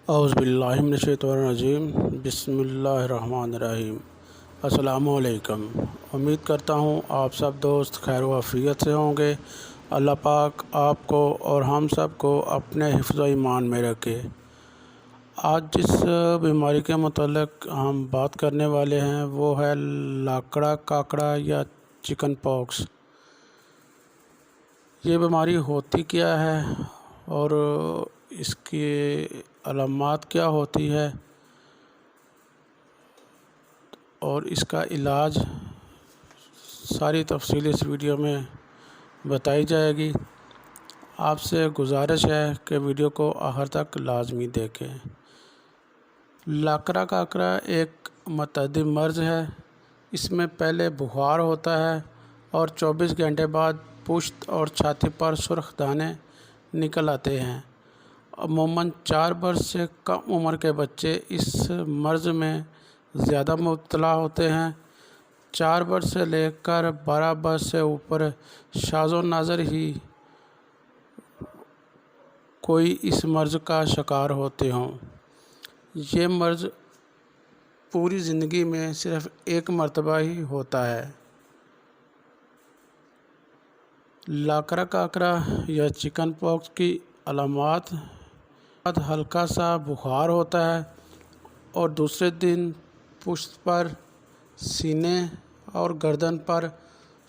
اعوذ باللہ من الشیطان الرجیم بسم اللہ الرحمن الرحیم۔ السلام علیکم۔ امید کرتا ہوں آپ سب دوست خیر و عافیت سے ہوں گے۔ اللہ پاک آپ کو اور ہم سب کو اپنے حفظ و ایمان میں رکھے۔ آج جس بیماری کے متعلق ہم بات کرنے والے ہیں وہ ہے لاکڑا کاکڑا یا چکن پاکس۔ یہ بیماری ہوتی کیا ہے اور اس کی علامات کیا ہوتی ہے اور اس کا علاج، ساری تفصیل اس ویڈیو میں بتائی جائے گی۔ آپ سے گزارش ہے کہ ویڈیو کو آخر تک لازمی دیکھیں۔ لاکڑا کاکڑا ایک متعدی مرض ہے۔ اس میں پہلے بخار ہوتا ہے اور 24 گھنٹے بعد پشت اور چھاتی پر سرخ دانے نکل آتے ہیں۔ عموماً 4 برس سے کم عمر کے بچے اس مرض میں زیادہ مبتلا ہوتے ہیں۔ 4 برس سے لے کر 12 برس سے اوپر شاذ و نادر ہی کوئی اس مرض کا شکار ہوتے ہوں۔ یہ مرض پوری زندگی میں صرف ایک مرتبہ ہی ہوتا ہے۔ لاکڑا کاکڑا یا چکن پاکس کی علامات: ہلکا سا بخار ہوتا ہے اور دوسرے دن پشت پر، سینے اور گردن پر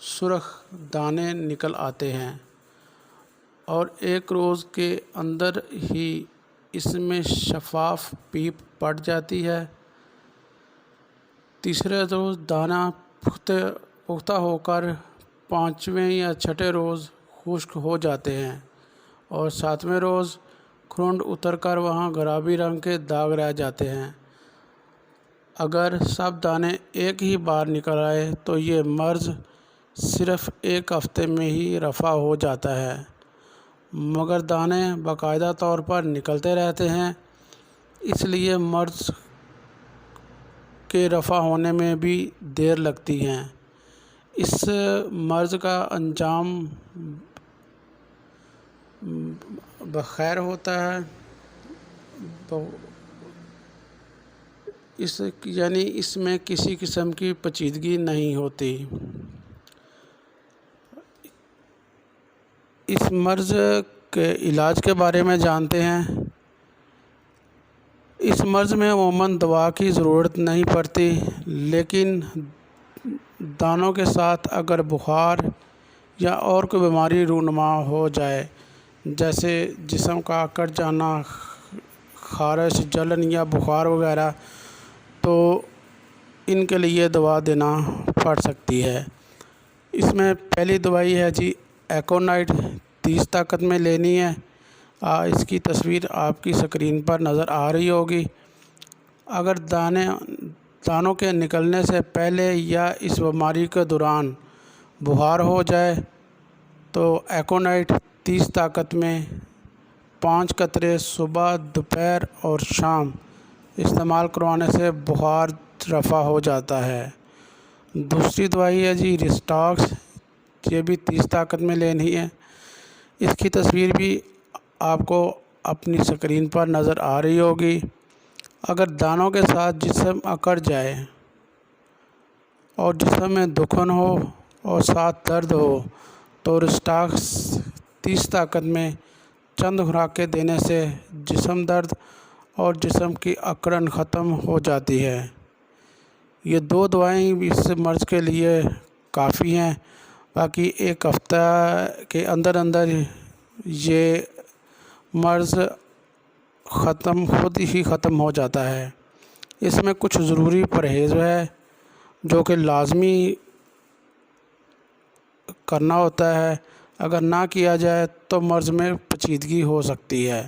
سرخ دانے نکل آتے ہیں اور ایک روز کے اندر ہی اس میں شفاف پیپ پڑ جاتی ہے۔ تیسرے روز دانہ پختہ ہو کر 5ویں یا 6 روز خشک ہو جاتے ہیں اور 7ویں روز کھرنڈ اتر کر وہاں گلابی رنگ کے داغ رہ جاتے ہیں۔ اگر سب دانے ایک ہی بار نکل آئے تو یہ مرض صرف 1 ہفتے میں ہی رفع ہو جاتا ہے، مگر دانے باقاعدہ طور پر نکلتے رہتے ہیں، اس لیے مرض کے رفع ہونے میں بھی دیر لگتی ہے۔ اس مرض کا انجام بخیر ہوتا ہے، اس میں کسی قسم کی پیچیدگی نہیں ہوتی۔ اس مرض کے علاج کے بارے میں جانتے ہیں۔ اس مرض میں عموماً دوا کی ضرورت نہیں پڑتی، لیکن دانوں کے ساتھ اگر بخار یا اور کوئی بیماری رونما ہو جائے، جیسے جسم کا اکڑ جانا، خارش، جلن یا بخار وغیرہ، تو ان کے لیے دوا دینا پڑ سکتی ہے۔ اس میں پہلی دوائی ہے ایکونائٹ، 30 طاقت میں لینی ہے۔ اس کی تصویر آپ کی سکرین پر نظر آ رہی ہوگی۔ اگر دانوں کے نکلنے سے پہلے یا اس بیماری کے دوران بخار ہو جائے تو ایکونائٹ 30 طاقت میں 5 قطرے صبح، دوپہر اور شام استعمال کروانے سے بخار رفع ہو جاتا ہے۔ دوسری دوائی ہے ریسٹاکس، یہ بھی 30 طاقت میں لینی ہے۔ اس کی تصویر بھی آپ کو اپنی سکرین پر نظر آ رہی ہوگی۔ اگر دانوں کے ساتھ جسم اکڑ جائے اور جسم میں دکھن ہو اور ساتھ درد ہو تو ریسٹاکس 30 طاقت میں چند خوراکیں دینے سے جسم درد اور جسم کی اکڑن ختم ہو جاتی ہے۔ یہ 2 دوائیں اس مرض کے لیے کافی ہیں، باقی 1 ہفتہ کے اندر یہ مرض خود ہی ختم ہو جاتا ہے۔ اس میں کچھ ضروری پرہیز ہے جو کہ لازمی کرنا ہوتا ہے، اگر نہ کیا جائے تو مرض میں پیچیدگی ہو سکتی ہے۔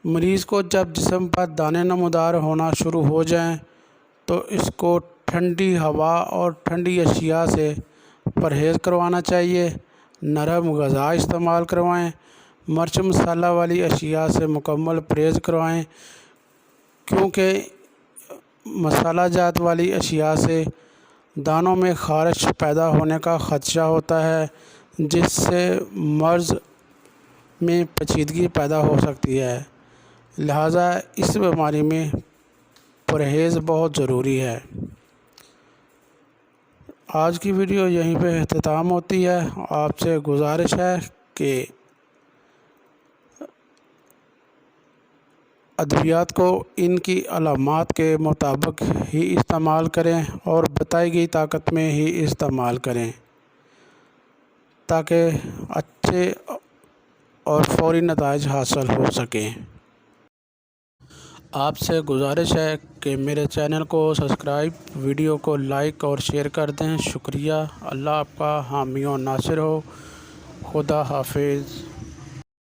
مریض کو جب جسم پر دانے نمودار ہونا شروع ہو جائیں تو اس کو ٹھنڈی ہوا اور ٹھنڈی اشیاء سے پرہیز کروانا چاہیے۔ نرم غذا استعمال کروائیں، مرچ مسالہ والی اشیاء سے مکمل پرہیز کروائیں، کیونکہ مسالہ جات والی اشیاء سے دانوں میں خارش پیدا ہونے کا خدشہ ہوتا ہے، جس سے مرض میں پیچیدگی پیدا ہو سکتی ہے۔ لہٰذا اس بیماری میں پرہیز بہت ضروری ہے۔ آج کی ویڈیو یہیں پہ اختتام ہوتی ہے۔ آپ سے گزارش ہے کہ ادویات کو ان کی علامات کے مطابق ہی استعمال کریں اور بتائی گئی طاقت میں ہی استعمال کریں تاکہ اچھے اور فوری نتائج حاصل ہو سکیں۔ آپ سے گزارش ہے کہ میرے چینل کو سبسکرائب، ویڈیو کو لائک اور شیئر کر دیں۔ شکریہ۔ اللہ آپ کا حامی و ناصر ہو۔ خدا حافظ۔